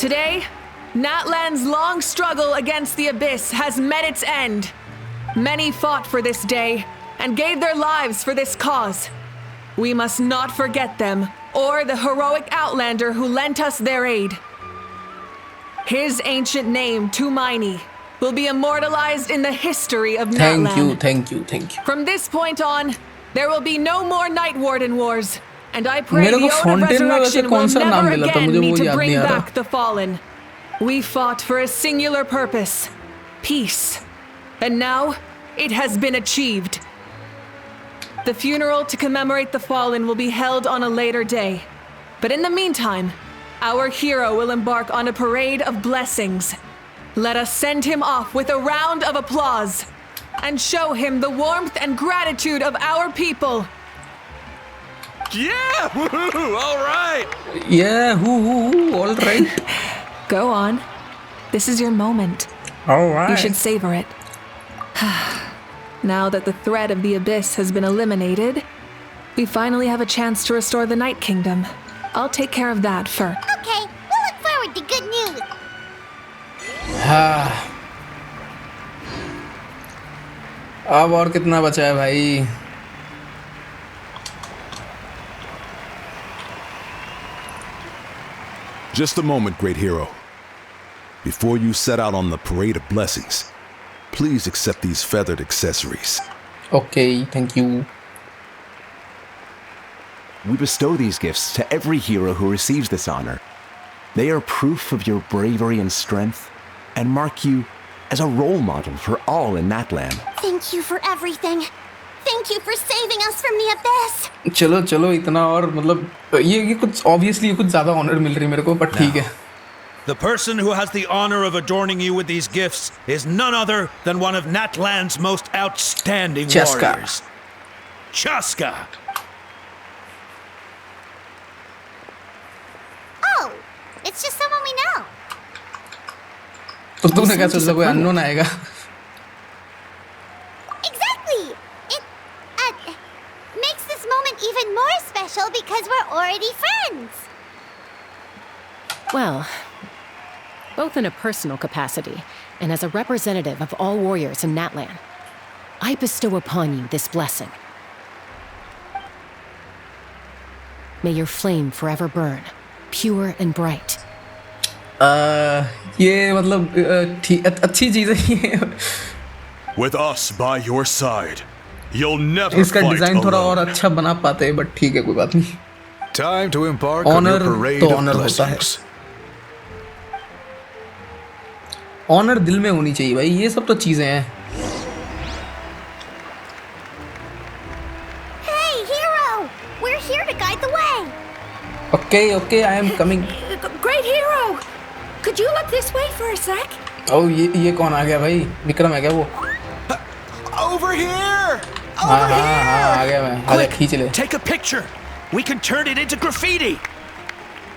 Today, Natlan's long struggle against the Abyss has met its end. Many fought for this day and gave their lives for this cause. We must not forget them or the heroic Outlander who lent us their aid. His ancient name, Tumaini, will be immortalized in the history of Natlan. Thank you. From this point on, there will be no more Night Warden wars, and I pray the Ode of Resurrection will never again need to bring back the fallen. We fought for a singular purpose, peace, and now it has been achieved. The funeral to commemorate the fallen will be held on a later day, but in the meantime, our hero will embark on a parade of blessings. Let us send him off with a round of applause and show him the warmth and gratitude of our people. Yeah! Woo-hoo! All right! Yeah, all right. Go on. This is your moment. All right. You should savor it. Now that the threat of the Abyss has been eliminated, we finally have a chance to restore the Night Kingdom. I'll take care of that first. Okay, we'll look forward to good news. अब और कितना बचा है भाई? Just a moment, great hero. Before you set out on the parade of blessings, please accept these feathered accessories. Okay, thank you. We bestow these gifts to every hero who receives this honor. They are proof of your bravery and strength, and mark you as a role model for all in Natlan. Thank you for everything. Thank you for saving us from the Abyss. चलो इतना और मतलब ये कुछ obviously कुछ ज़्यादा honor मिल रही मेरे को, but ठीक है. The person who has the honor of adorning you with these gifts is none other than one of Natlan's most outstanding warriors. Chaska! Oh, it's just someone we know. तो तूने क्या सोचा कोई unknown आएगा? Exactly! It makes this moment even more special because we're already friends. Well, both in a personal capacity and as a representative of all warriors in Natlan, I bestow upon you this blessing. May your flame forever burn, pure and bright. ये मतलब अच्छी चीज़ है ये. With us by your side, you'll never इसका fight design थोड़ा और alone. अच्छा बना पाते हैं, but ठीक है कोई बात नहीं. Time to embark on your parade of blessings. Honour दिल में होनी चाहिए भाई, ये सब तो चीजें हैं. Hey, hero! We're here to guide the way. Okay, I am coming. Great hero! Could you look this way for a sec? Oh, ये कौन आ गया भाई? विक्रम है क्या वो? Over here! हाँ आ गया मैं. अरे खींच ले. Take a picture. We can turn it into graffiti.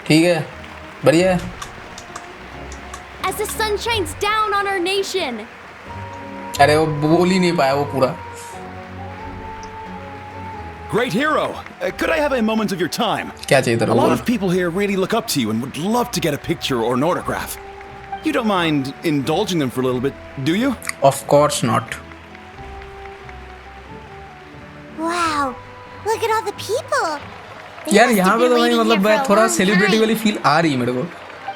ठीक है, बढ़िया है. As the sun shines down on our nation. अरे वो बोल ही नहीं पाया वो पूरा. Great hero, could I have a moment of your time? क्या चाहिए तेरे को? A lot of people here really look up to you and would love to get a picture or an autograph. You don't mind indulging them for a little bit, do you? Of course not. Wow, look at all the people. यार यहाँ पे तो भाई मतलब थोड़ा celebrity वाली feel आ रही है मेरे को.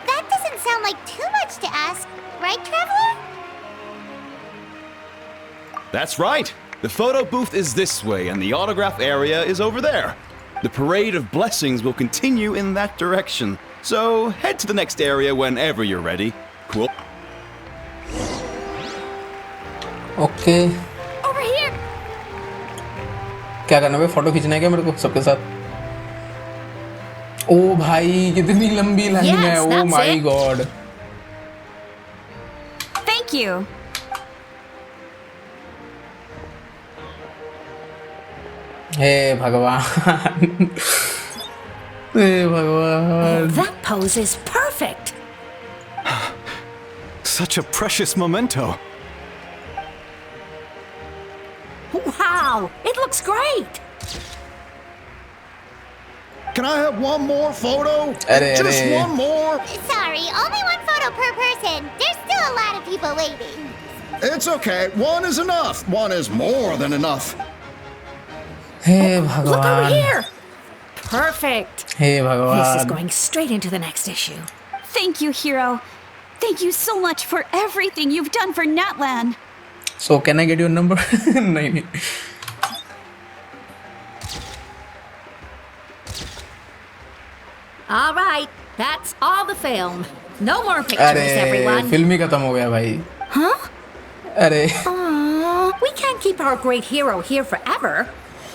That doesn't sound like too much to ask, right, Traveler? That's right. The photo booth is this way and the autograph area is over there. The parade of blessings will continue in that direction. So head to the next area whenever you're ready. Cool. Okay. Over here. क्या करना है? Photo खींचना है क्या मेरे को सबके साथ? ओ भाई कितनी लंबी लाइन है. Oh my God. Thank you. हे भगवान. हे भगवान. That pose is perfect. Such a precious memento. Wow, it looks great. Can I have one more photo? Just one more? Sorry, only one photo per person. There's still a lot of people waiting. It's okay. One is enough. One is more than enough. Hey Look over Bhagwan. here. Perfect. Hey This is Bhagwan. going straight into the next issue. Thank you, Hero. Thank you so much for everything you've done for Natlan. So can I get your number? नहीं. All right, that's all the film. No more pictures, अरे everyone. Film ही खत्म हो गया भाई. Huh? अरे We can't keep our great hero here forever.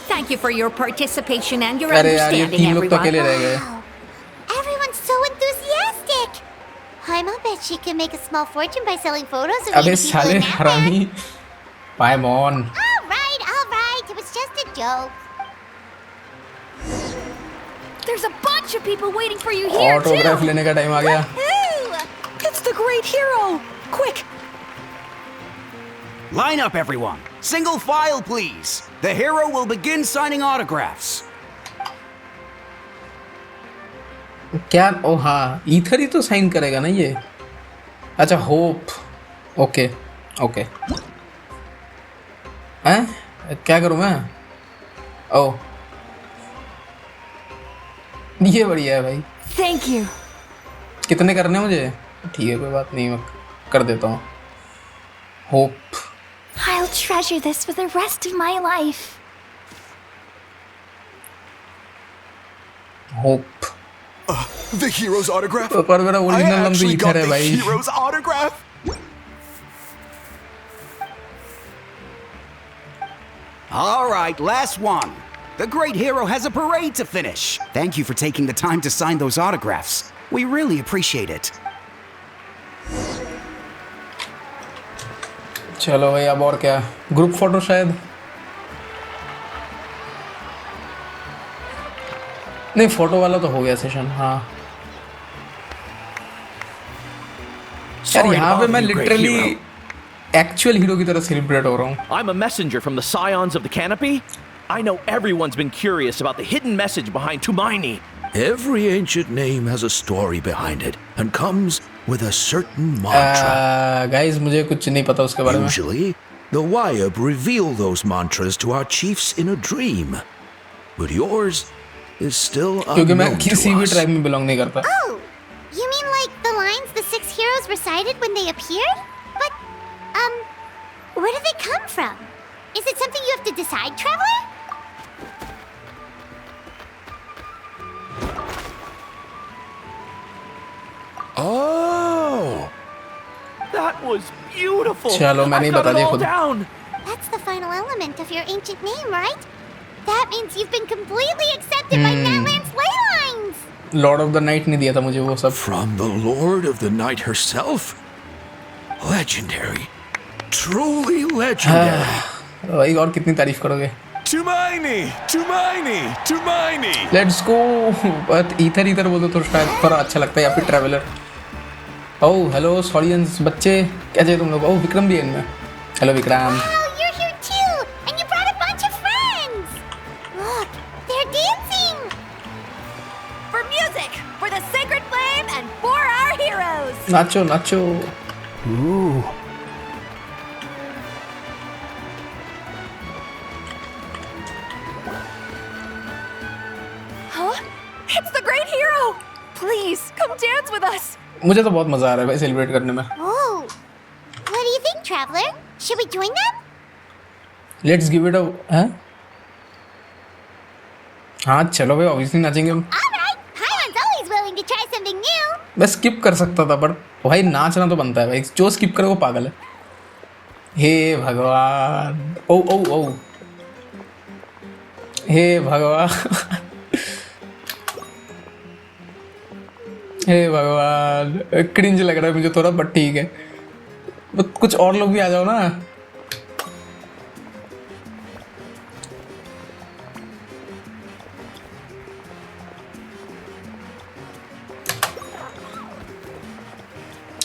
Thank you for your participation and your अरे यार ये understanding, 3 लोग तो अकेले everyone. रह गए. Wow. Everyone's so enthusiastic. I'll bet she can make a small fortune by selling photos of अबे you to people साले in Natlan. हरामी. Paimon. All right. It was just a joke. There's a bunch of people waiting for you here autograph too. लेने का time आ गया. Woohoo! It's the great hero. Quick, Line up, everyone. Single file, please. The hero will begin signing autographs. क्या? ओ हाँ, ether ही तो sign करेगा ना ये. अच्छा होप. Okay okay. हैं? क्या करूँ मैं? ओ ये बढ़िया है भाई. thank you. कितने करने हैं मुझे? ठीक है कोई बात नहीं, मैं कर देता हूँ. Hope. I'll treasure this for the rest of my life. Hope. The hero's autograph? पर मेरा I ओरिजिनल नाम तो actually got ईथर है the भाई. hero's autograph? All right, last one. The great hero has a parade to finish. Thank you for taking the time to sign those autographs. We really appreciate it. चलो भाई अब और क्या? Group photo शायद. नहीं photo वाला तो हो गया सेशन. हाँ यार यहाँ पे मैं लिटरली एक्चुअल हीरो की तरह सेलिब्रेट हो रहा हूँ. I'm a messenger from the Scions of the Canopy. I know everyone's been curious about the hidden message behind Tumaini. Every ancient name has a story behind it and comes with a certain mantra. Guys मुझे कुछ नहीं पता उसके बारे में. Usually, the Wayab reveal those mantras to our chiefs in a dream. But yours is still क्योंकि मैं unknown किसी to भी us. ट्राइब में बिलोंग नहीं करता. Oh, you mean like the lines the 6 heroes recited when they appeared? But, where do they come from? Is it something you have to decide, Traveler? Oh! That was beautiful. चलो मैं नहीं I've got बता it दिया all खुद. down. That's the final element of your ancient name, right? That means you've been completely accepted by Natlan's ley lines! Lord of the night नहीं दिया था मुझे वो सब. From the Lord of the Night herself? Legendary. Truly legendary. भाई और कितनी तारीफ करोगे? Tumaini! Tumaini! Tumaini! Let's go. But ether ether बोल दो तो शायद थोड़ा अच्छा लगता है. या फिर ट्रैवलर. ओह हेलो ऑडियंस बच्चे कैसे हैं तुम लोग? ओह विक्रम भी है इनमें. Hello Vikram. Oh, you're here too! And you brought a bunch of friends! Look, they're dancing! For music, for the sacred flame, and for our heroes. Nacho nacho. Huh? It's the great hero. Please, come dance with us. मुझे तो बहुत मजा आ रहा है भाई celebrate करने में. Oh! What do you think, Traveler? Should we join them? Let's give it a. हैं? हाँ चलो भाई ऑब्वियसली नाचेंगे हम. Alright! Paimon always willing to try something new! मैं स्किप कर सकता था बट भाई नाचना तो बनता है भाई. जो स्किप करे वो पागल है. हे भगवान. ओ ओ ओ. हे भगवान. हे भगवान. क्रिंज लग रहा है मुझे थोड़ा बट ठीक है. बट कुछ और लोग भी आ जाओ ना.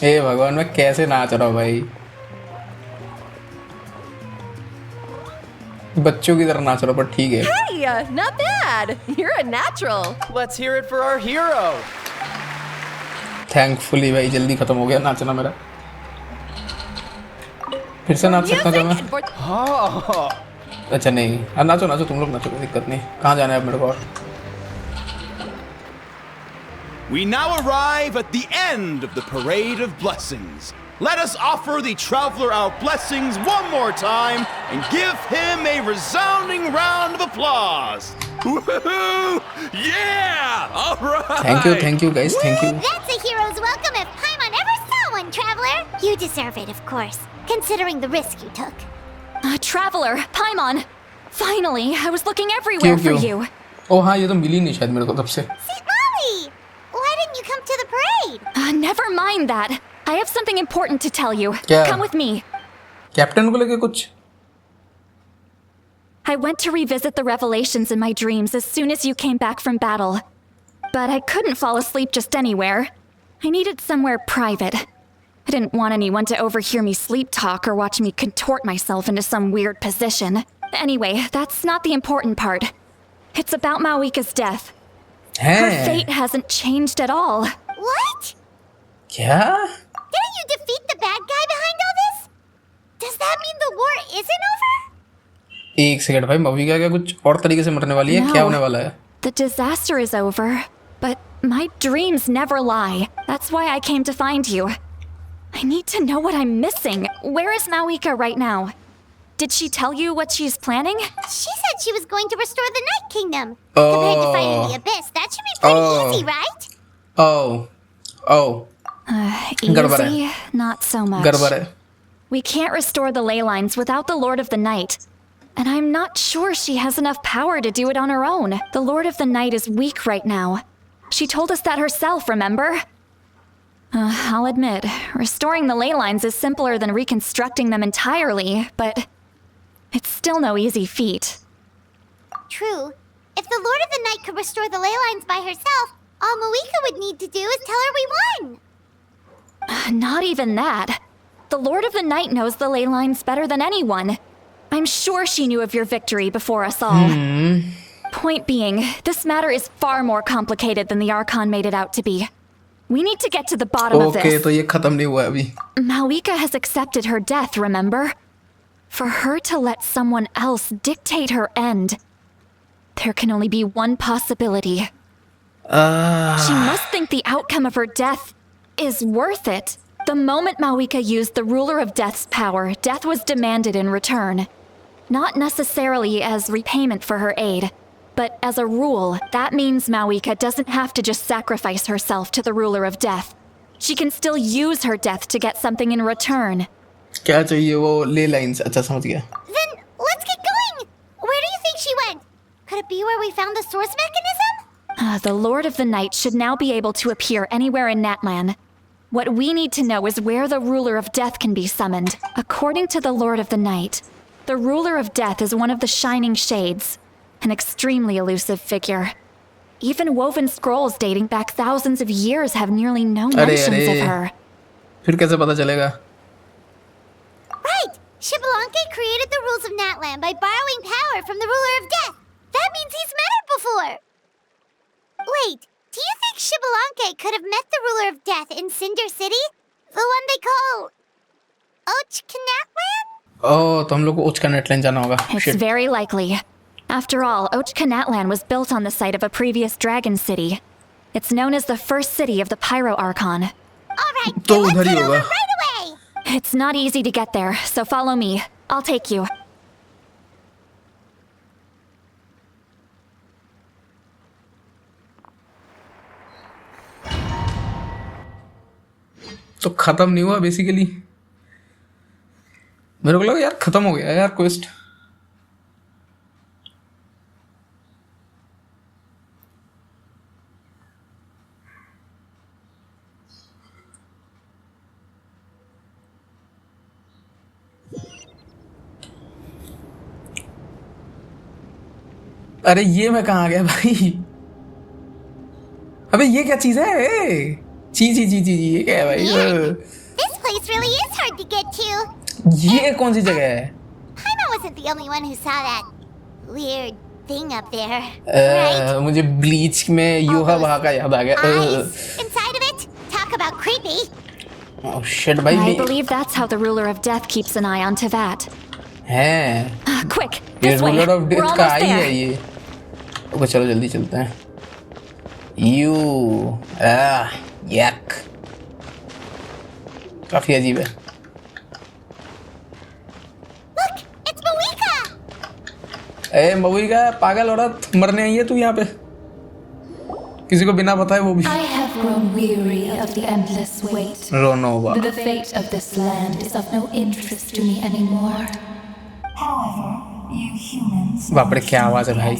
हे भगवान मैं कैसे नाच रहा हूँ भाई. बच्चों की तरह नाच रहा पर ठीक है। Hey, not bad. You're a natural. Let's hear it for our hero. Thankfully भाई जल्दी खत्म हो गया नाचना मेरा। फिर से नाच सकता हूँ मैं? Oh. अच्छा नहीं, नाचो नाचो तुम लोग नाचो, कोई दिक्कत नहीं। कहाँ जाना है अब मेरे को? We now arrive at the end of the Parade of Blessings. Let us offer the traveler our blessings one more time and give him a resounding round of applause. Woohoo! Yeah! All right! Thank you guys, thank you. That's a hero's welcome if Paimon ever saw one, traveler. You deserve it, of course, considering the risk you took. Traveler, Paimon. Finally, I was looking everywhere for you. Oh हाँ, ये तो मिली नहीं शायद मेरे को तब से। See, Molly, why didn't you come to the parade? Never mind that. I have something important to tell you. क्या? Come with me. कैप्टन को लेके कुछ? I went to revisit the revelations in my dreams as soon as you came back from battle. But I couldn't fall asleep just anywhere. I needed somewhere private. I didn't want anyone to overhear me sleep talk or watch me contort myself into some weird position. Anyway, that's not the important part. It's about Mawika's death. Her fate hasn't changed at all. What? क्या? Didn't you defeat the bad guy behind all this? Does that mean the war isn't over? एक second भाई, मवीका क्या कुछ और तरीके से मरने वाली है? No. क्या होने वाला है? The disaster is over, but my dreams never lie. That's why I came to find you. I need to know what I'm missing. Where is Mawika right now? Did she tell you what she's planning? She said she was going to restore the Night Kingdom. Compared to fighting the Abyss, that should be pretty easy, right? Easy? Not so much. गड़बड़ है। We can't restore the ley lines without the Lord of the Night. And I'm not sure she has enough power to do it on her own. The Lord of the Night is weak right now. She told us that herself, remember? I'll admit, restoring the ley lines is simpler than reconstructing them entirely, but it's still no easy feat. True. If the Lord of the Night could restore the ley lines by herself, all Mawika would need to do is tell her we won. Not even that. The Lord of the Night knows the ley lines better than anyone. I'm sure she knew of your victory before us all. Point being, this matter is far more complicated than the Archon made it out to be. We need to get to the bottom of this. Okay, तो ये खत्म नहीं हुआ अभी. Mawika has accepted her death, remember? For her to let someone else dictate her end, there can only be one possibility. She must think the outcome of her death is worth it. The moment Mawika used the Ruler of Death's power, death was demanded in return. Not necessarily as repayment for her aid, but as a rule, that means Mawika doesn't have to just sacrifice herself to the Ruler of Death. She can still use her death to get something in return. क्या चाहिए वो ley lines? अच्छा समझ गया. Then let's get going. Where do you think she went? Could it be where we found the source mechanism? The Lord of the Night should now be able to appear anywhere in Natlan. What we need to know is where the Ruler of Death can be summoned. According to the Lord of the Night, the Ruler of Death is one of the Shining Shades, an extremely elusive figure. Even woven scrolls dating back thousands of years have nearly no mentions of her. फिर कैसे पता चलेगा? Right! Xbalanque created the rules of Natlan by borrowing power from the Ruler of Death. That means he's met her before. Wait, do you think Xbalanque could have met the Ruler of Death in Cinder City? The one they call Natlan? Oh, तो हम लोग को Natlan जाना होगा. It's very likely. After all, Natlan was built on the site of a previous dragon city. It's known as the first city of the Pyro Archon. Alright, तो let's उधर ही get over होगा. right away! It's not easy to get there, so follow me. I'll take you. तो खत्म नहीं हुआ basically. मेरे को लगा यार खत्म हो गया यार क्वेस्ट. अरे ये मैं कहाँ आ गया भाई? अबे ये क्या चीज है? जी ये क्या है भाई? This place really is hard to get to. ये कौन सी जगह है? Paimon was wasn't the only one who saw that weird thing up there, right? मुझे ब्लीच में यूहा वहा का याद आ गया. Eyes inside of it? Talk about creepy. Oh shit, भाई. I believe that's how the ruler of death keeps an eye on Tevat. है. Quick, ये this way. ruler of We're death का almost आई है there. ये. Okay चलो जल्दी चलते हैं. Yuck. काफी अजीब है. Look, it's Mawika. ए मऊका पागल औरत मरने आई है तू यहाँ पे. किसी को बिना बताए वो भी. I have grown weary of the endless wait. रोनोवा. The fate of this land is of no interest to me anymore. However, you humans. बाप रे क्या आवाज है भाई.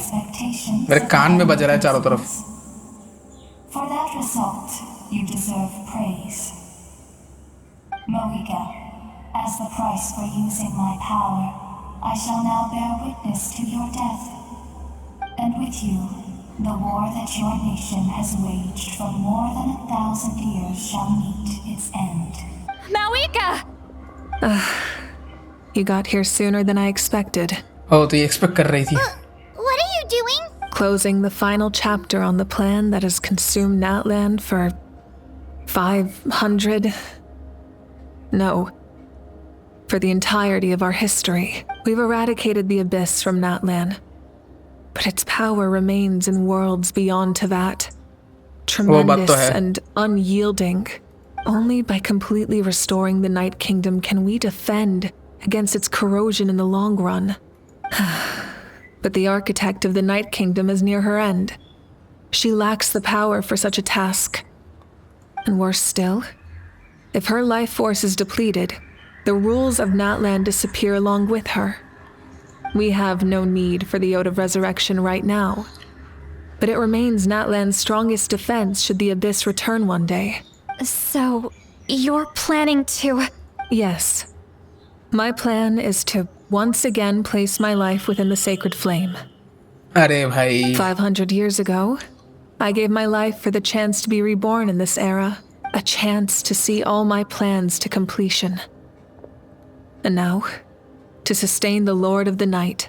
मेरे कान में बज रहा है चारों तरफ. For that result, you deserve praise. Mawika, as the price for using my power, I shall now bear witness to your death. And with you, the war that your nation has waged for more than 1,000 years shall meet its end. Mawika! You got here sooner than I expected. Oh, तो ये expect कर रही थी. What are you doing? Closing the final chapter on the plan that has consumed Natlan for 500... No. For the entirety of our history. We've eradicated the Abyss from Natlan. But its power remains in worlds beyond Tevat. Tremendous and unyielding. Only by completely restoring the Night Kingdom can we defend against its corrosion in the long run. But the architect of the Night Kingdom is near her end. She lacks the power for such a task. And worse still, if her life force is depleted, the rules of Natlan disappear along with her. We have no need for the Ode of Resurrection right now. But it remains Natlan's strongest defense should the Abyss return one day. So, you're planning to... Yes. My plan is to once again place my life within the sacred flame. अरे भाई. 500 years ago, I gave my life for the chance to be reborn in this era. A chance to see all my plans to completion. And now, to sustain the Lord of the Night,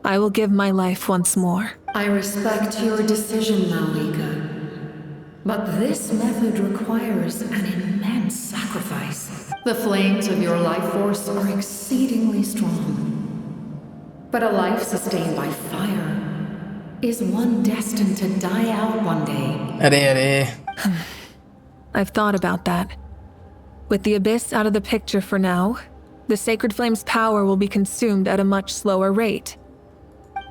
I will give my life once more. I respect your decision, Mawika. But this method requires an immense sacrifice. The flames of your life force are exceedingly strong. But a life sustained by fire is one destined to die out one day. अरे. I've thought about that. With the Abyss out of the picture for now, the Sacred Flame's power will be consumed at a much slower rate.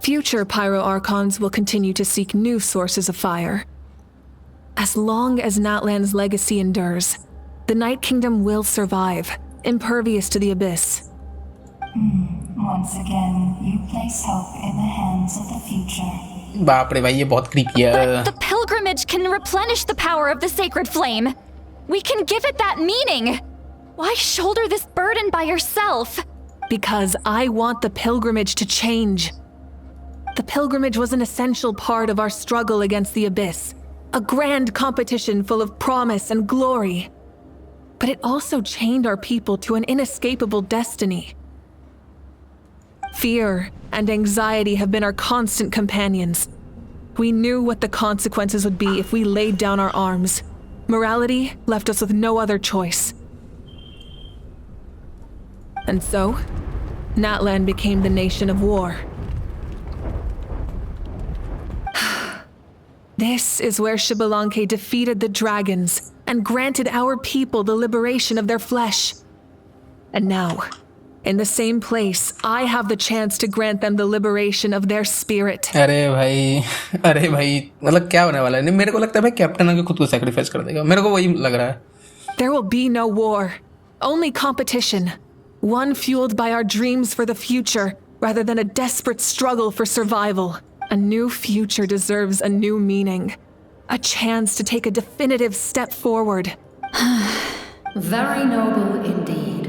Future Pyro Archons will continue to seek new sources of fire. As long as Natlan's legacy endures, the Night Kingdom will survive, impervious to the Abyss. Once again, you place hope in the hands of the future. बाप रे भाई ये बहुत creepy है. But the pilgrimage can replenish the power of the sacred flame. We can give it that meaning. Why shoulder this burden by yourself? Because I want the pilgrimage to change. The pilgrimage was an essential part of our struggle against the Abyss. A grand competition full of promise and glory. But it also chained our people to an inescapable destiny. Fear and anxiety have been our constant companions. We knew what the consequences would be if we laid down our arms. Morality left us with no other choice. And so, Natlan became the nation of war. This is where Xbalanque defeated the dragons and granted our people the liberation of their flesh. And now, in the same place, I have the chance to grant them the liberation of their spirit. अरे भाई मतलब क्या होने वाला है? नहीं मेरे को लगता है भाई कैप्टन आके खुद को सैक्रिफाइस कर देगा. मेरे को वही लग रहा है. There will be no war, only competition. One fueled by our dreams for the future, rather than a desperate struggle for survival. A new future deserves a new meaning. A chance to take a definitive step forward. Very noble indeed.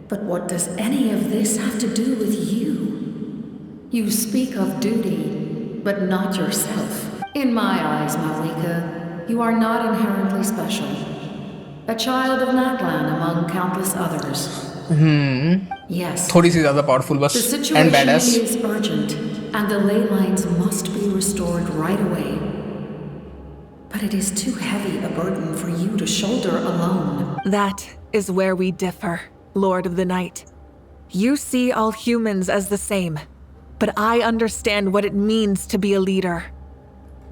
But what does any of this have to do with you? You speak of duty, but not yourself. In my eyes, Mawika, you are not inherently special. A child of Natlan among countless others. Yes. थोड़ी सी ज़्यादा powerful बस The and situation badass. is urgent, and the ley lines must be restored right away. But it is too heavy a burden for you to shoulder alone. That is where we differ, Lord of the Night. You see all humans as the same, but I understand what it means to be a leader.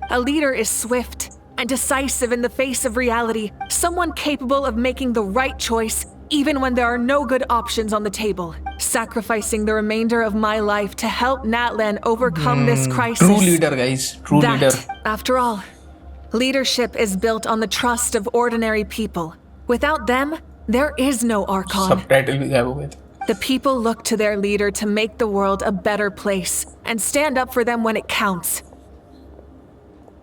A leader is swift and decisive in the face of reality, someone capable of making the right choice even when there are no good options on the table, sacrificing the remainder of my life to help Natlan overcome this crisis. True leader, guys. True leader. After all, leadership is built on the trust of ordinary people. Without them, there is no Archon. Subtitle भी गायब हो गए थे. The people look to their leader to make the world a better place and stand up for them when it counts.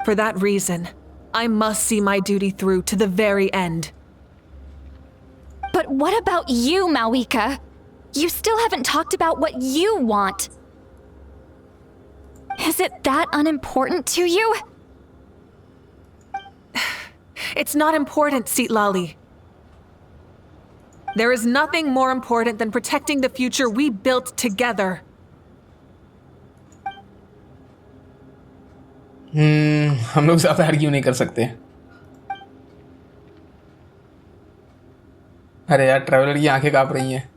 For that reason, I must see my duty through to the very end. But what about you, Malika? You still haven't talked about what you want. Is it that unimportant to you? It's not important, Citlali. There is nothing more important than protecting the future we built together. हम लोग ज़्यादा argue नहीं कर सकते. अरे यार traveller की आंखें कांप रही हैं.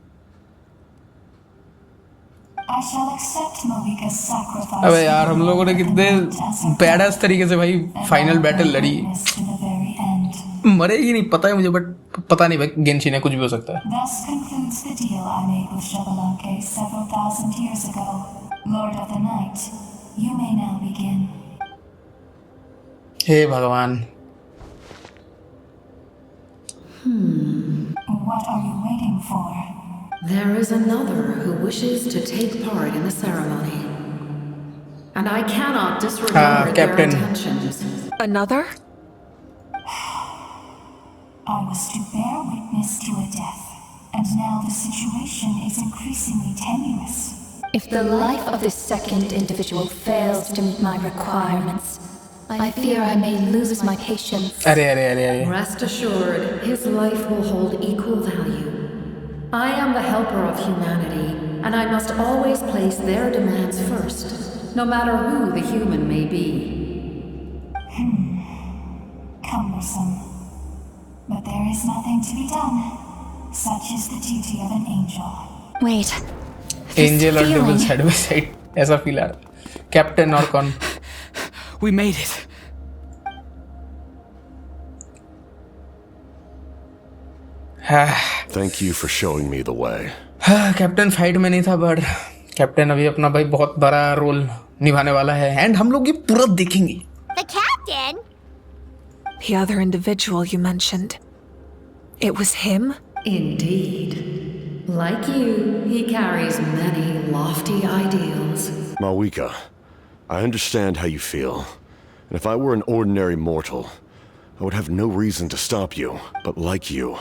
अबे यार हम लोगों ने कितने बैडास तरीके से भाई फाइनल बैटल लड़ी. मरेगी नहीं पता है मुझे, बट पता नहीं भाई गेंशिन है, कुछ भी हो सकता है. Thus concludes the deal I made with Xbalanque several thousand years ago. Lord of the Night, you may now begin. हे भगवान. What are you waiting for? There is another who wishes to take part in the ceremony. And I cannot disregard their Captain. intentions. Another? I was to bear witness to a death, and now the situation is increasingly tenuous. If the life of this second individual fails to meet my requirements, I fear I may lose my patience. अरे. Rest assured, his life will hold equal value. I am the helper of humanity, and I must always place their demands first, no matter who the human may be. Cumbersome. But there is nothing to be done. Such is the duty of an angel. Wait. Angel or devil side by side. ऐसा feel आ रहा. Captain और कौन? We made it. Thank you for showing me the way. Captain fight में नहीं था, but captain अभी अपना भाई बहुत बड़ा रोल निभाने वाला है, एंड हम लोग ये पूरा देखेंगे. The captain? The other individual you mentioned. It was him? Indeed. Like you, he carries many lofty ideals. Malika, I understand how you feel. And if I were an ordinary mortal, I would have no reason to stop you. But like you,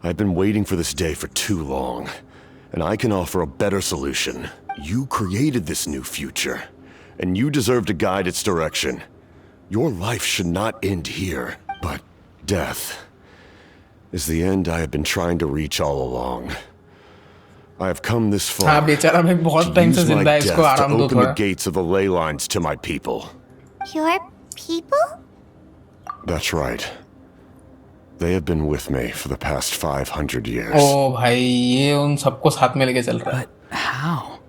I've been waiting for this day for too long. And I can offer a better solution. You created this new future, and you deserve to guide its direction. Your life should not end here, but death is the end I have been trying to reach all along. I have come this far हाँ बेचारा भाई बहुत time से जिंदा है, इसको to आराम दो open the थोड़ा. gates of the ley lines to my people. Your people? That's right. They have been with me for the past 500 years. ओ भाई ये उन सबको साथ में लेके चल रहा है. But how?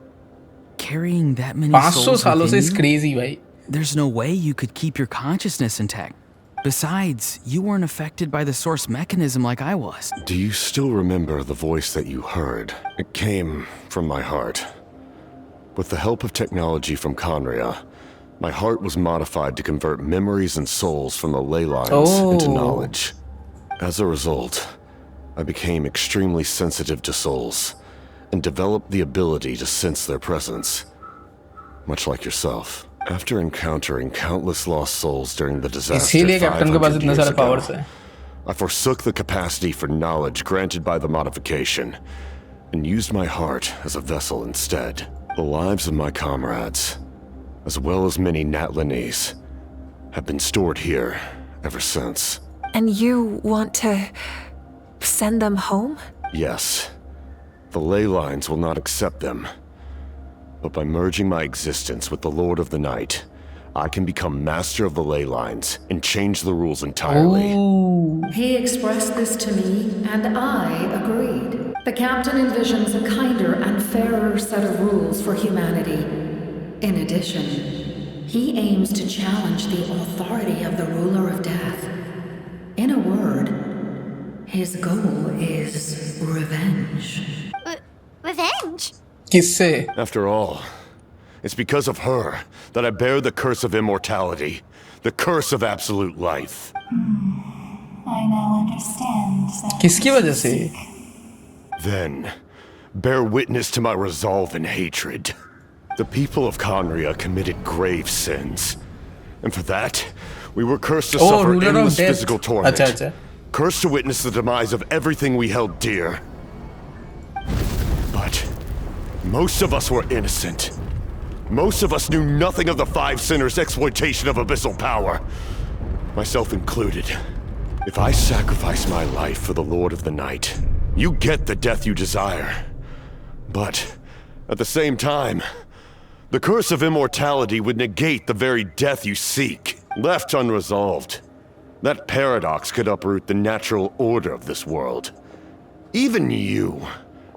Carrying that many 500 souls सालों से within is you? crazy भाई. There's no way you could keep your consciousness intact. Besides, you weren't affected by the source mechanism like I was. Do you still remember the voice that you heard? It came from my heart. With the help of technology from khaenri'ah, my heart was modified to convert memories and souls from the ley lines into knowledge. As a result, I became extremely sensitive to souls and developed the ability to sense their presence. Much like yourself. After encountering countless lost souls during the disaster 500 years ago, I forsook the capacity for knowledge granted by the modification and used my heart as a vessel instead. The lives of my comrades, as well as many Natlanese, have been stored here ever since. And you want to send them home? Yes, The ley lines will not accept them. But by merging my existence with the Lord of the Night, I can become master of the ley lines and change the rules entirely. Ooh. He expressed this to me, and I agreed. The captain envisions a kinder and fairer set of rules for humanity. In addition, he aims to challenge the authority of the ruler of death. In a word, his goal is revenge. Revenge? Kisse? After all, it's because of her that I bear the curse of immortality, the curse of absolute life. I now understand that. किसकी वजह से? Then, bear witness to my resolve and hatred. The people of khaenri'ah committed grave sins. And for that, we were cursed to suffer endless physical torment. Cursed to witness the demise of everything we held dear. But most of us were innocent. Most of us knew nothing of the five sinners' exploitation of abyssal power. Myself included. If I sacrifice my life for the Lord of the Night, you get the death you desire. But, at the same time, the curse of immortality would negate the very death you seek, left unresolved. That paradox could uproot the natural order of this world. Even you,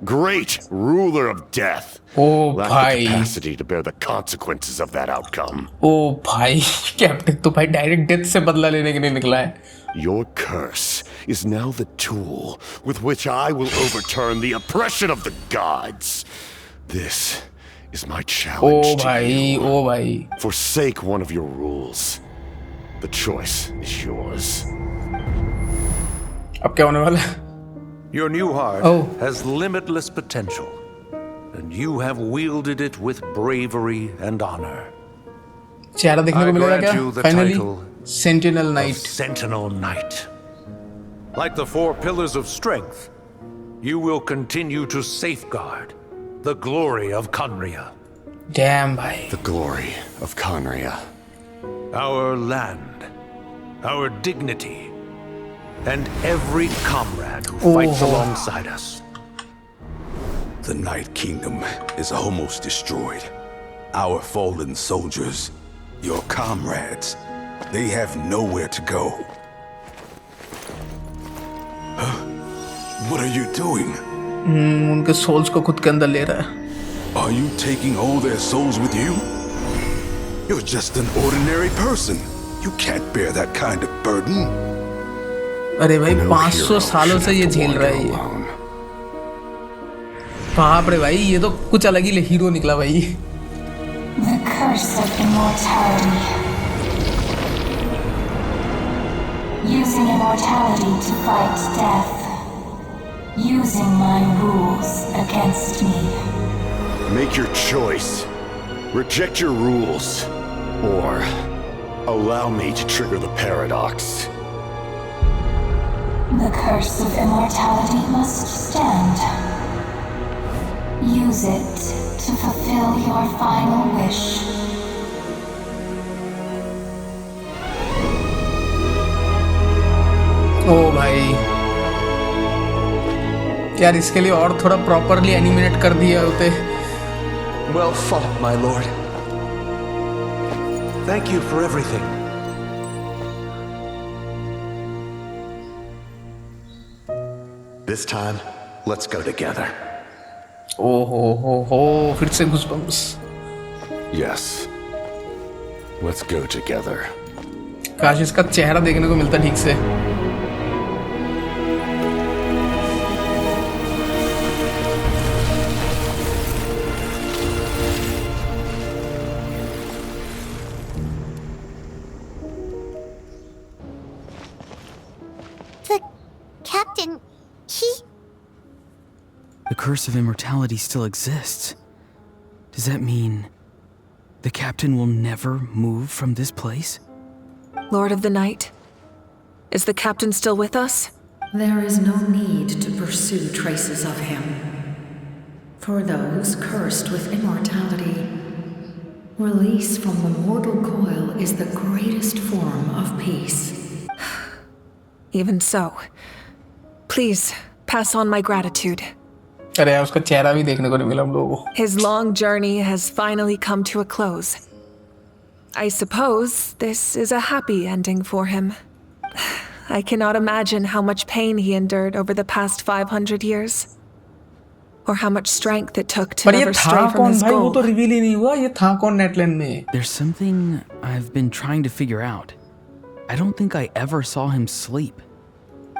great ruler of death, lack the capacity to bear the consequences of that outcome. Oh, bhai, Captain, तो भाई direct death से बदला लेने के लिए निकला है. Your curse is now the tool with which I will overturn the oppression of the gods. This is my challenge to you. Oh, bhai. Forsake one of your rules. The choice is yours. अब क्या होने वाला है? Your new heart has limitless potential, and you have wielded it with bravery and honor. चेहरा देखने को मिलेगा क्या? Finally, Sentinel Knight. Sentinel Knight. Like the four pillars of strength, you will continue to safeguard the glory of khaenri'ah. Damn, bhai. The glory of khaenri'ah. Our land, our dignity, and every comrade who fights alongside us. The Night Kingdom is almost destroyed. Our fallen soldiers, your comrades, they have nowhere to go. What are you doing? उनके souls को खुद के अंदर ले रहा है. Are you taking all their souls with you? You're just an ordinary person. You can't bear that kind of burden. अरे भाई 500 सालों से ये झेल रहा है ये. बाप रे भाई ये तो कुछ अलग ही हीरो निकला भाई. The curse of immortality. Using immortality to fight death. Using my rules against me. Make your choice. Reject your rules. Or allow me to trigger the paradox. The curse of immortality must stand. Use it to fulfill your final wish. ओ भाई यार इसके लिए और थोड़ा properly animate कर दिया होते. Well fought, my lord. Thank you for everything. This time, let's go together. Oh, फिर से goosebumps. Yes. Let's go together. काश इसका चेहरा देखने को मिलता ठीक से. Captain, The curse of immortality still exists. Does that mean the captain will never move from this place? Lord of the Night, is the captain still with us? There is no need to pursue traces of him. For those cursed with immortality, release from the mortal coil is the greatest form of peace. Even so, please pass on my gratitude. अरे यार उसका चेहरा भी देखने को नहीं मिला हम लोगों को. His long journey has finally come to a close. I suppose this is a happy ending for him. I cannot imagine how much pain he endured over the past 500 years. Or how much strength it took to never stray from his goal. वो तो reveal ही नहीं हुआ. ये था कौन नेटलैंड में? There's something I've been trying to figure out. I don't think I ever saw him sleep.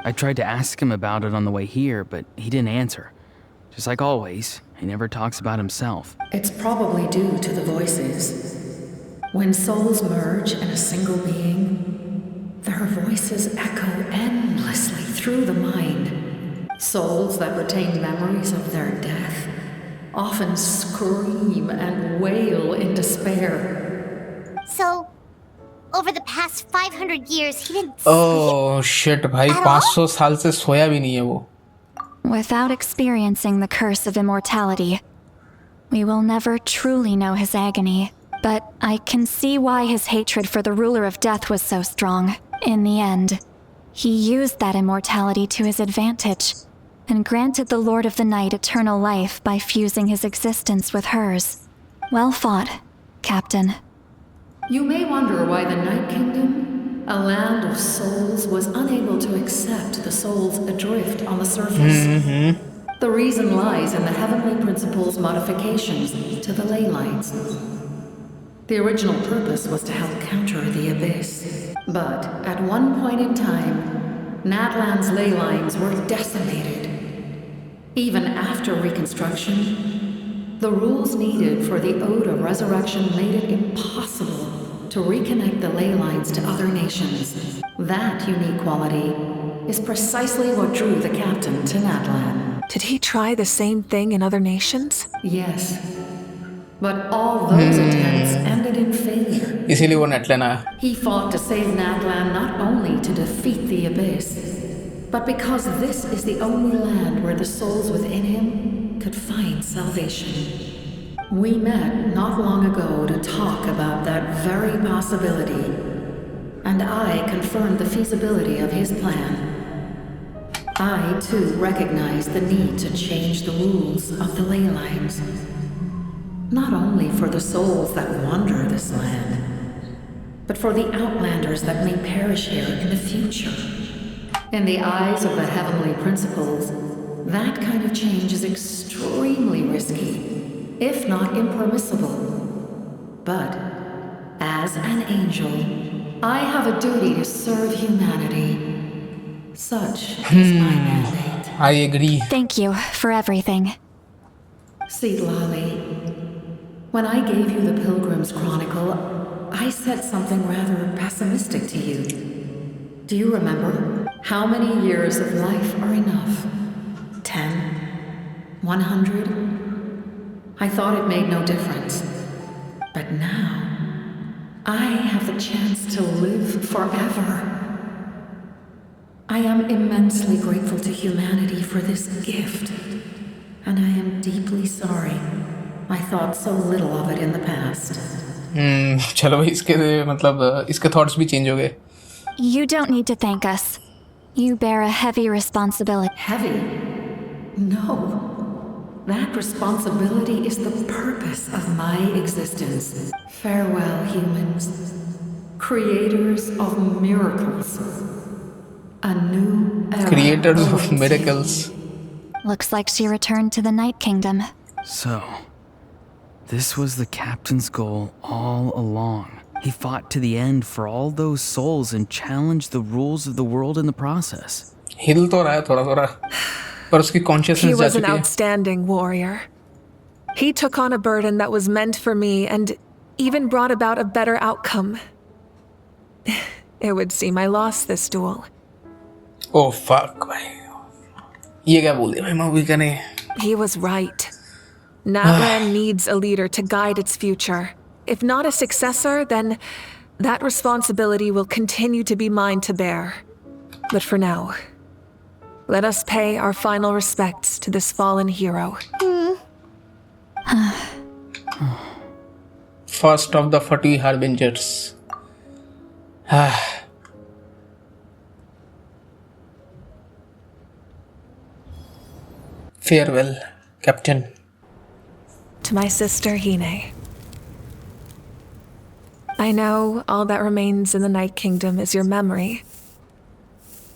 I tried to ask him about it on the way here, but he didn't answer. Just like always, he never talks about himself. It's probably due to the voices. When souls merge in a single being, their voices echo endlessly through the mind. Souls that retain memories of their death often scream and wail in despair. So, over the past 500 years, he didn't sleep. Oh shit, भाई 500 साल से सोया भी नहीं है वो. Without experiencing the curse of immortality, we will never truly know his agony. But I can see why his hatred for the ruler of death was so strong. In the end, he used that immortality to his advantage and granted the Lord of the Night eternal life by fusing his existence with hers. Well fought, Captain. You may wonder why the Night Kingdom, a land of souls, was unable to accept the souls adrift on the surface. The reason lies in the Heavenly Principle's modifications to the ley lines. The original purpose was to help counter the Abyss. But at one point in time, Natlan's ley lines were decimated. Even after reconstruction, the rules needed for the Ode of Resurrection made it impossible to reconnect the ley lines to other nations. That unique quality is precisely what drew the captain to Natlan. Did he try the same thing in other nations? Yes. But all those attempts ended in failure. इसीलिए वो नेटलैंड आया. He fought to save Natlan not only to defeat the Abyss, but because this is the only land where the souls within him could find salvation. We met not long ago to talk about that very possibility, and I confirmed the feasibility of his plan. I, too, recognized the need to change the rules of the ley lines. Not only for the souls that wander this land, but for the outlanders that may perish here in the future. In the eyes of the Heavenly Principles, that kind of change is extremely risky, if not impermissible. But, as an angel, I have a duty to serve humanity. Such is my mandate. I agree. Thank you for everything. See, Lolly, when I gave you the Pilgrim's Chronicle, I said something rather pessimistic to you. Do you remember? How many years of life are enough? 10? 100? I thought it made no difference. But now, I have the chance to live forever. I am immensely grateful to humanity for this gift. And I am deeply sorry I thought so little of it in the past. चलो भाई इसके मतलब इसके thoughts भी change हो गए. You don't need to thank us. You bear a heavy responsibility. Heavy? No. That responsibility is the purpose of my existence. Farewell, humans. Creators of miracles. A new era. Creators of miracles. Looks like she returned to the Night Kingdom. So, this was the captain's goal all along. He fought to the end for all those souls and challenged the rules of the world in the process. हिल तो रहा है थोड़ा पर उसकी consciousness He जा was an चुकी है. outstanding warrior. He took on a burden that was meant for me and even brought about a better outcome. It would seem I lost this duel. Oh fuck भाई. ये क्या बोल दिया भाई movie का ने? He was right. Natlan needs a leader to guide its future. If not a successor, then that responsibility will continue to be mine to bear. But for now, let us pay our final respects to this fallen hero. First of the 40 harbingers. Farewell. Captain. To my sister Hine. I know all that remains in the Night Kingdom is your memory.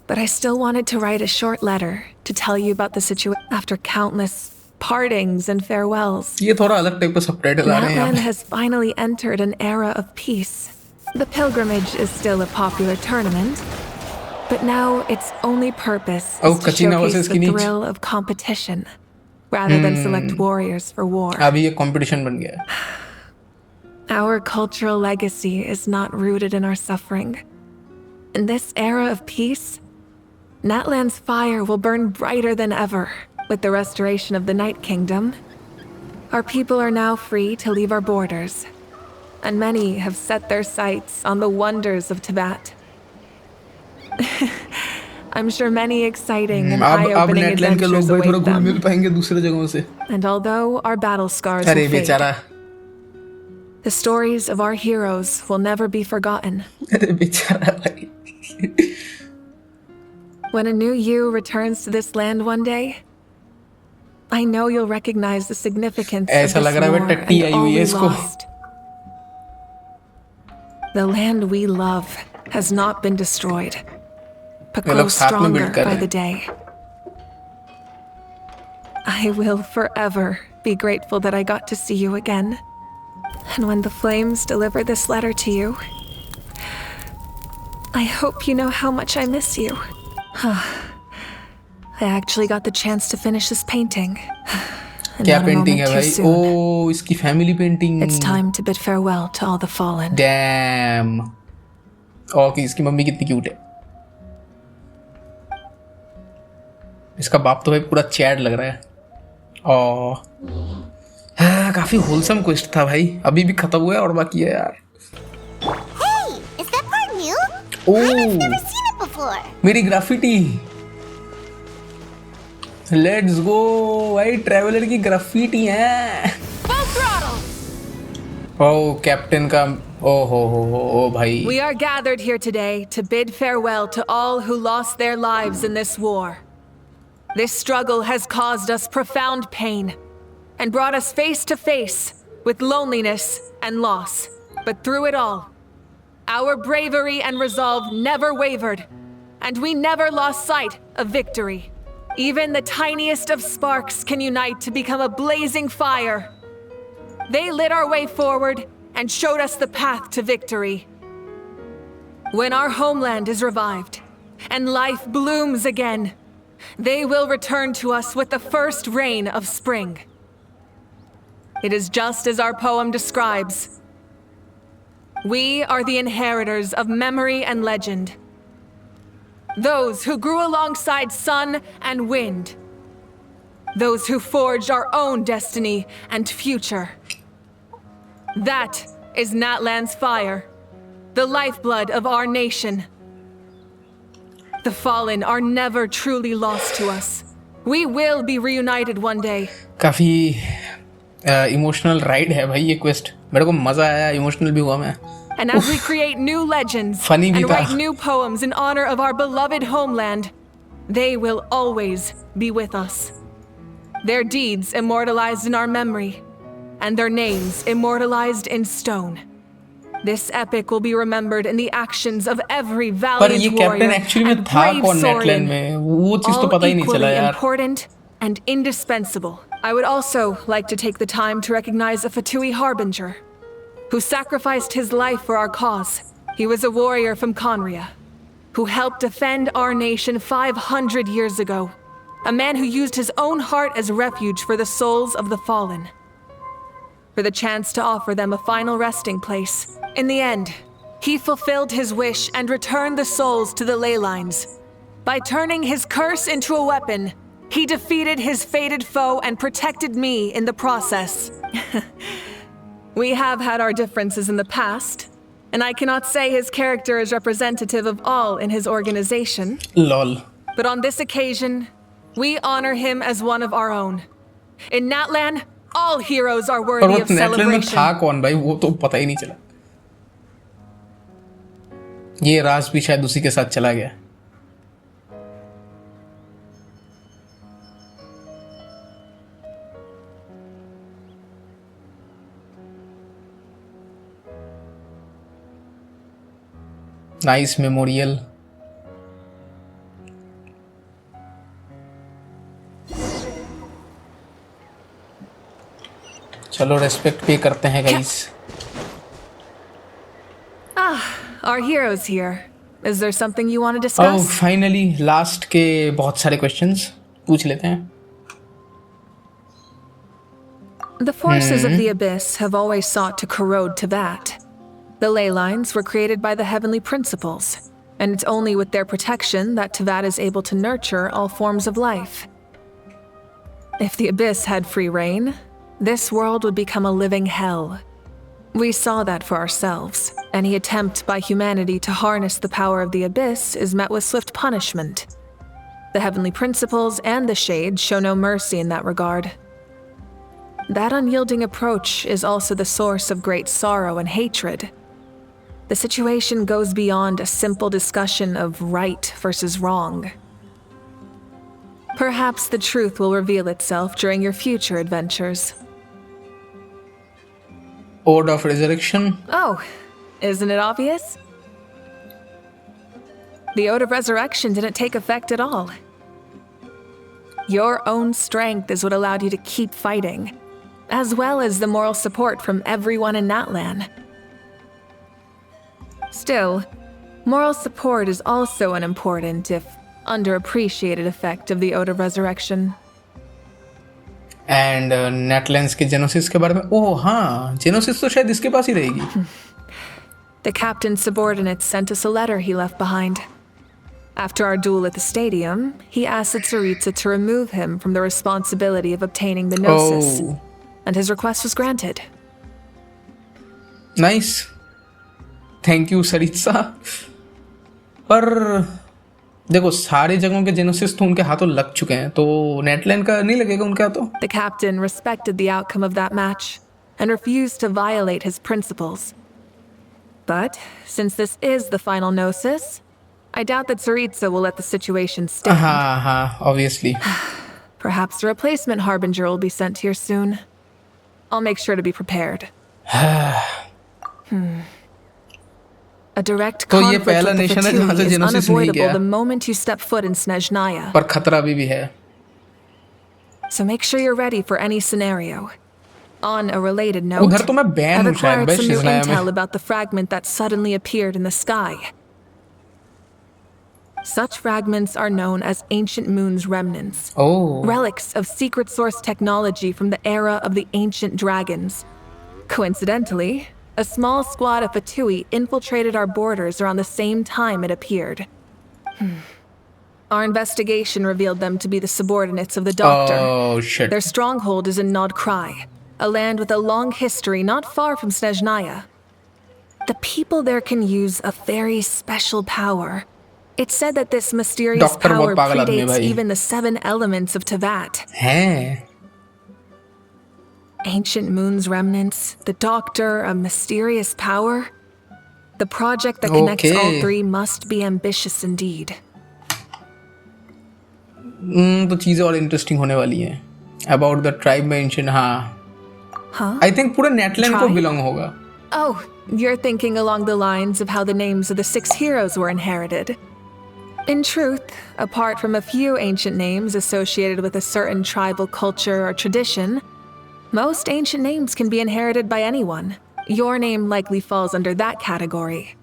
But I still wanted to write a short letter to tell you about the situation after countless partings and farewells. ये थोड़ा अलग type का subtitle आ रहे हैं यहाँ Natlan पे. has finally entered an era of peace. The pilgrimage is still a popular tournament, but now its only purpose is to showcase the thrill of competition, rather than select warriors for war. अभी ये competition बन गया. Our cultural legacy is not rooted in our suffering. In this era of peace, Natlan's fire will burn brighter than ever. With the restoration of the Night Kingdom, our people are now free to leave our borders, and many have set their sights on the wonders of Tibet. I'm sure many exciting and eye-opening adventures await them. And although our battle scars will fade, the stories of our heroes will never be forgotten. When a new you returns to this land one day, I know you'll recognize the significance of this war and all we lost. The land we love has not been destroyed, but grows stronger by the day. I will forever be grateful that I got to see you again. And when the flames deliver this letter to you, I hope you know how much I miss you. I actually got the chance to finish this painting. क्या painting है भाई? ओह, इसकी family painting. It's time to bid farewell to all the fallen. Damn. Okay, इसकी mummy कितनी cute है. इसका बाप तो भाई पूरा चैड लग रहा है. हाँ, काफी होलसम क्वेस्ट था भाई. अभी भी खत्म हुआ है और बाकी है यार. Hey, is that part new? I've never seen it before. मेरी ग्राफिटी. लेट्स गो भाई, ट्रैवलर की ग्राफिटी है. ओह, कैप्टन का. Oh, bhai. We are gathered here today to bid farewell to all who lost their lives in this war. This struggle has caused us profound pain and brought us face to face with loneliness and loss. But through it all, our bravery and resolve never wavered, and we never lost sight of victory. Even the tiniest of sparks can unite to become a blazing fire. They lit our way forward and showed us the path to victory. When our homeland is revived and life blooms again, they will return to us with the first rain of spring. It is just as our poem describes. We are the inheritors of memory and legend. Those who grew alongside sun and wind. Those who forged our own destiny and future. That is Natlan's fire, the lifeblood of our nation. The fallen are never truly lost to us. We will be reunited one day. काफी emotional ride है भाई ये quest. मेरे को मजा आया, emotional भी हुआ मैं. And as we create new legends and write new poems in honor of our beloved homeland, they will always be with us. Their deeds immortalized in our memory, and their names immortalized in stone. This epic will be remembered in the actions of every valiant warrior and brave Saurian, all equally important and indispensable. I would also like to take the time to recognize a Fatui harbinger, who sacrificed his life for our cause. He was a warrior from khaenri'ah, who helped defend our nation 500 years ago. A man who used his own heart as refuge for the souls of the fallen. For the chance to offer them a final resting place. In the end, he fulfilled his wish and returned the souls to the ley lines. By turning his curse into a weapon, he defeated his fated foe and protected me in the process. We have had our differences in the past, and I cannot say his character is representative of all in his organization. Lol. But on this occasion, we honor him as one of our own. In Natlan, all heroes are worthy of celebration. में था कौन भाई, वो तो पता ही नहीं चला. ये राज भी शायद उसी के साथ चला गया. Nice memorial. चलो रेस्पेक्ट पे करते हैं guys. Our hero's here. Is there something you want to Oh, discuss? finally last के बहुत सारे क्वेश्चंस पूछ लेते हैं। The forces of the Abyss have always sought to corrode Tevat. The ley lines were created by the heavenly principles, and it's only with their protection that Tevat is able to nurture all forms of life. If the Abyss had free reign, this world would become a living hell. We saw that for ourselves. Any attempt by humanity to harness the power of the Abyss is met with swift punishment. The heavenly principles and the Shades show no mercy in that regard. That unyielding approach is also the source of great sorrow and hatred. The situation goes beyond a simple discussion of right versus wrong. Perhaps the truth will reveal itself during your future adventures. Ode of Resurrection. Oh, isn't it obvious? The Ode of Resurrection didn't take effect at all. Your own strength is what allowed you to keep fighting, as well as the moral support from everyone in Natlan. Still, moral support is also an important, if underappreciated, effect of the Ode of Resurrection. And Natlans के Genesis के बारे में, ओह हाँ, Genesis तो शायद इसके पास ही रहेगी। The captain's subordinates sent us a letter he left behind. After our duel at the stadium, he asked Tsaritsa to remove him from the responsibility of obtaining the Gnosis. Oh. And his request was granted. Nice. Thank you, Tsaritsa. पर देखो सारी जगहों के जेनोसिस तो उनके हाथों लग चुके हैं, तो नेटलैन का नहीं लगेगा उनके हाथों? The captain respected the outcome of that match and refused to violate his principles. But since this is the final Gnosis, I doubt that Tsaritsa will let the situation stand. Obviously. Perhaps a replacement harbinger will be sent here soon. I'll make sure to be prepared. A direct conflict with the Fatui is unavoidable the moment you step foot in Snezhnaya. पर खतरा भी है. So make sure you're ready for any scenario. On a related note, उधर तो मैं ban हूँ शायद I've acquired some new Snezhnaya intel में. about the fragment that suddenly appeared in the sky. Such fragments are known as Ancient Moon's remnants. Oh. Relics of secret source technology from the era of the ancient dragons. Coincidentally, a small squad of Fatui infiltrated our borders around the same time it appeared. Our investigation revealed them to be the subordinates of the Doctor. Oh, shit. Their stronghold is in Nod Krai, a land with a long history not far from Snezhnaya. The people there can use a very special power. It's said that this mysterious Doctor power बहुत पागल आदमी है predates भाई. even the 7 elements of Tevat. हैं? Ancient Moon's remnants, the Doctor, a mysterious power. The project that connects all Okay. three must be ambitious indeed. तो चीजें और interesting होने वाली हैं. About the tribe mention, हाँ. Huh? I think पूरे नेटलैंड को Tribe? belong होगा. Oh, you're thinking along the lines of how the names of the 6 heroes were inherited. In truth, apart from a few ancient names associated with a certain tribal culture or tradition, most ancient names can be inherited by anyone. Your name likely falls under that category.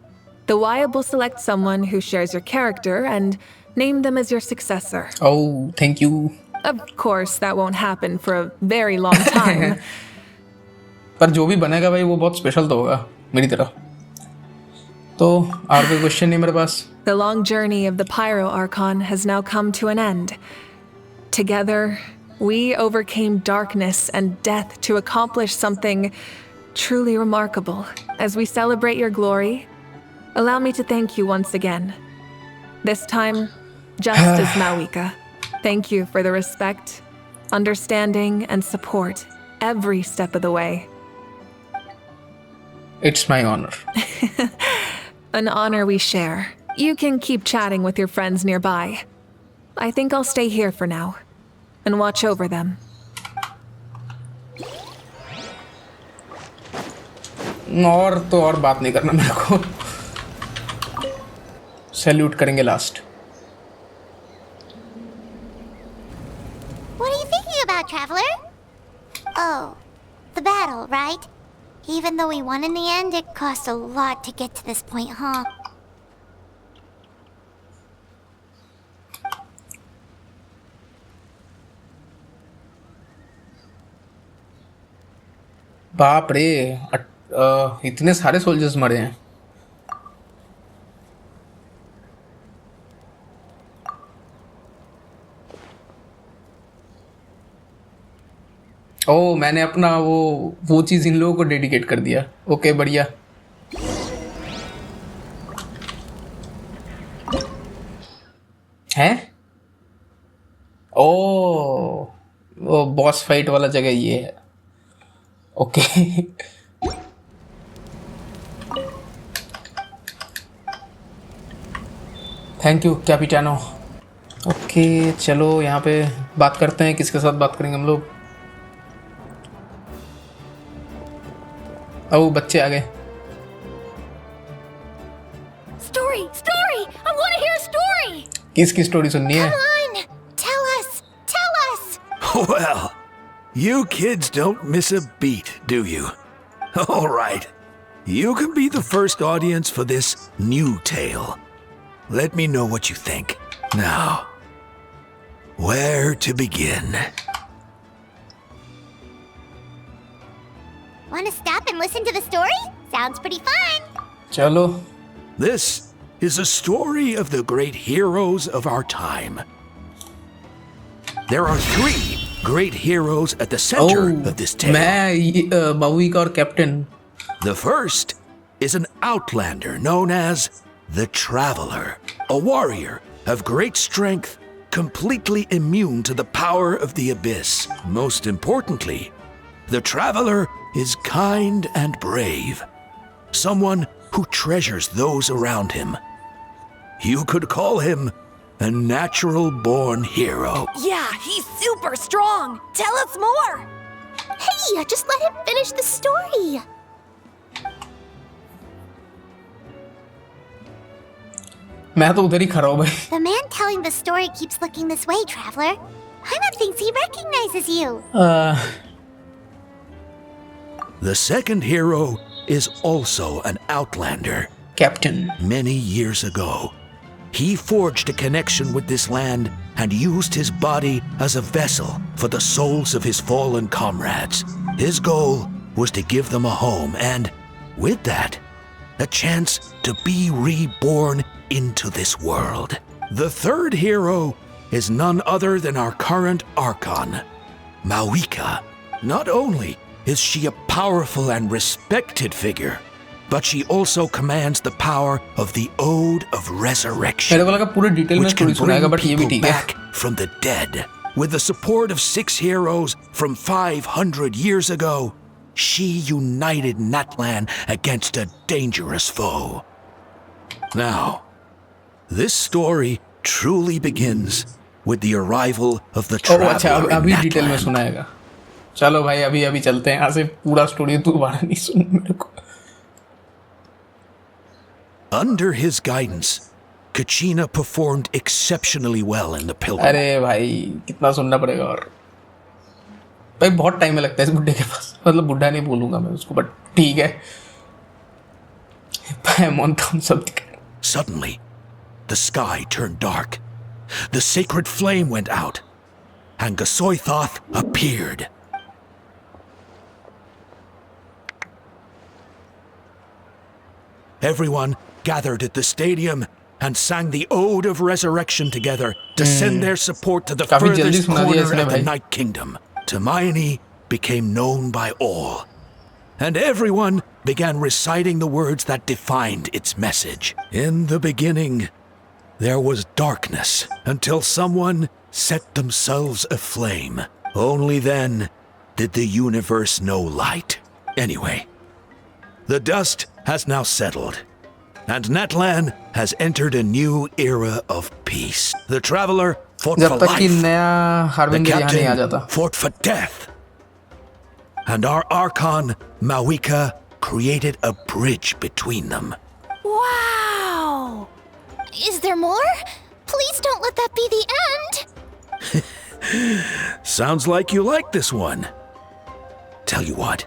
The Wayab will select someone who shares your character and name them as your successor. Oh, thank you. Of course, that won't happen for a very long time. पर जो भी बनेगा भाई वो बहुत special तो होगा मेरी तरह. तो और कोई क्वेश्चन नहीं मेरे पास. The long journey of the Pyro Archon has now come to an end. Together, we overcame darkness and death to accomplish something truly remarkable. As we celebrate your glory, allow me to thank you once again. This time, just as Mawika. Thank you for the respect, understanding, and support every step of the way. It's my honor. An honor we share. You can keep chatting with your friends nearby. I think I'll stay here for now and watch over them. और तो और बात नहीं करना मेरे को. Salute करेंगे last. What are you thinking about, traveler? Oh, the battle, right? Even though we won in the end, it cost a lot to get to this point, huh? बाप रे, इतने सारे सोल्जर्स मरे हैं। ओ, मैंने अपना वो चीज़ इन लोगों को डेडिकेट कर दिया। ओके, बढ़िया। हैं? ओ, वो बॉस फाइट वाला जगह ये है। Okay. Thank you Capitano. Okay, चलो यहाँ पे बात करते हैं। किसके साथ बात करेंगे हम लोग? ओ, बच्चे आ गए। Story! Story! I want to hear a story! किसकी स्टोरी सुननी है? Come on! Tell us! Tell us! Well, you kids don't miss a beat, do you? All right. You can be the first audience for this new tale. Let me know what you think. Now, where to begin? Want to stop and listen to the story? Sounds pretty fun. चलो। This is a story of the great heroes of our time. There are 3 great heroes at the center of this tale. मैं माउइका और captain. The first is an outlander known as the Traveler, a warrior of great strength, completely immune to the power of the abyss. Most importantly, the Traveler is kind and brave, someone who treasures those around him. You could call him a natural-born hero. Yeah, he's super strong. Tell us more. Hey, just let him finish the story. मैं तो उधर ही खड़ा हूँ भाई। The man telling the story keeps looking this way, traveler. Paimon thinks he recognizes you. The second hero is also an outlander. Captain. Many years ago, he forged a connection with this land and used his body as a vessel for the souls of his fallen comrades. His goal was to give them a home and, with that, a chance to be reborn into this world. The third hero is none other than our current Archon, Maoika. Not only is she a powerful and respected figure, but she also commands the power of the Ode of Resurrection, which can bring people back from the dead. With the support of 6 heroes from 500 years ago, she united Natlan against a dangerous foe. Now, this story truly begins with the arrival of the traveler in अभी detail में Natlan. सुनाएगा। चलो भाई, अभी चलते हैं यहाँ से। पूरा स्टोरी तू दोबारा नहीं सुन मेरे को। Under his guidance, Kachina performed exceptionally well in the Pilgrim. अरे भाई, कितना सुनना पड़ेगा। और भाई बहुत टाइम में लगता है इस बुड्ढे के पास। मतलब बुड्ढा नहीं बोलूंगा मैं उसको, बट ठीक है। पाइमॉन तो हम सब दिख। Suddenly, the sky turned dark. The sacred flame went out, and Gasoithoth appeared. Everyone gathered at the stadium and sang the Ode of Resurrection together to send their support to the furthest corner of the Night Kingdom. Hermione became known by all, and everyone began reciting the words that defined its message. In the beginning, there was darkness until someone set themselves aflame. Only then did the universe know light. Anyway, the dust has now settled, and Natlan has entered a new era of peace. The Traveler fought for life, the Captain fought for death, and our Archon, Maoika, created a bridge between them. Wow! Is there more? Please don't let that be the end. Sounds like you like this one. Tell you what,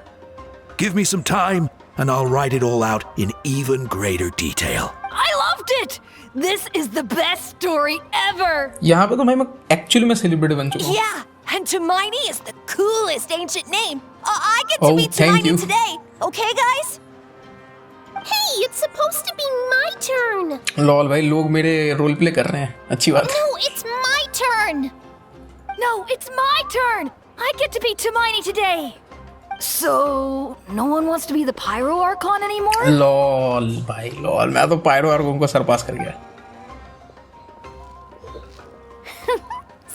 give me some time and I'll write it all out in even greater detail. I loved it! This is the best story ever! यहाँ पे तो भाई मैं actually में celebrity बन चुका हूँ. Yeah, and Tumaini is the coolest ancient name. I get to Oh, be thank Tumaini you. today. Okay, guys? Hey, it's supposed to be my turn. Lol भाई लोग मेरे रोल प्ले कर रहे हैं. अच्छी बात. No, it's my turn. No, it's my turn. I get to be Tumaini today. So, no one wants to be the Pyro Archon anymore? Lol भाई lol मैं तो पायरो आर्कोन को सरपास कर गया.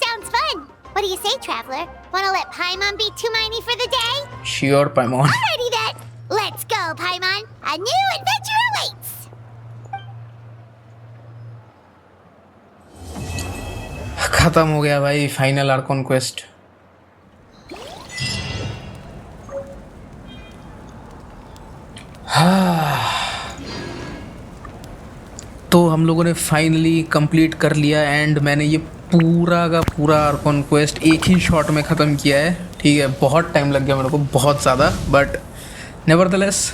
Sounds fun. What do you say, traveler? Wanna let Paimon be Tumaini for the day? Sure, Paimon. Alrighty then. Let's go, Paimon. A new adventure awaits. खत्म हो गया भाई फाइनल आर्कॉन क्वेस्ट. तो हम लोगों ने फाइनली कंप्लीट कर लिया एंड मैंने ये पूरा का पूरा आर्कॉन क्वेस्ट एक ही शॉट में ख़त्म किया है. ठीक है, बहुत टाइम लग गया मेरे को, बहुत ज़्यादा, बट नेवरदलेस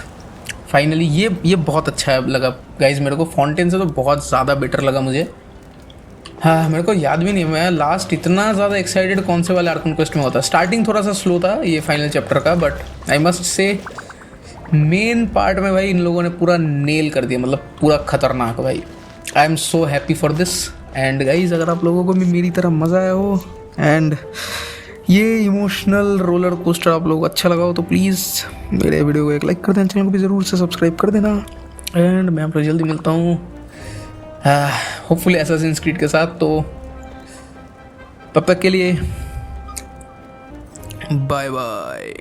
फाइनली ये बहुत अच्छा लगा गाइज मेरे को. फाउंटेन से तो बहुत ज़्यादा बेटर लगा मुझे. हाँ, मेरे को याद भी नहीं मैं लास्ट इतना ज़्यादा एक्साइटेड कौन से वाले आर्कॉन क्वेस्ट में होता. स्टार्टिंग थोड़ा सा स्लो था ये फाइनल चैप्टर का, but I must say main part में भाई इन लोगों ने पूरा नेल कर दिया, मतलब पूरा खतरनाक भाई. I am so happy for this. And guys अगर आप लोगों को भी मेरी तरह मज़ा आया हो एंड ये इमोशनल रोलर कोस्टर आप लोगों को अच्छा लगा हो तो प्लीज़ मेरे वीडियो को एक लाइक कर देना, चैनल को भी ज़रूर से सब्सक्राइब कर देना. एंड मैं आपको जल्दी मिलता हूँ होपफुली असैसिन्स क्रीड के साथ. तो तब तक के लिए बाय बाय.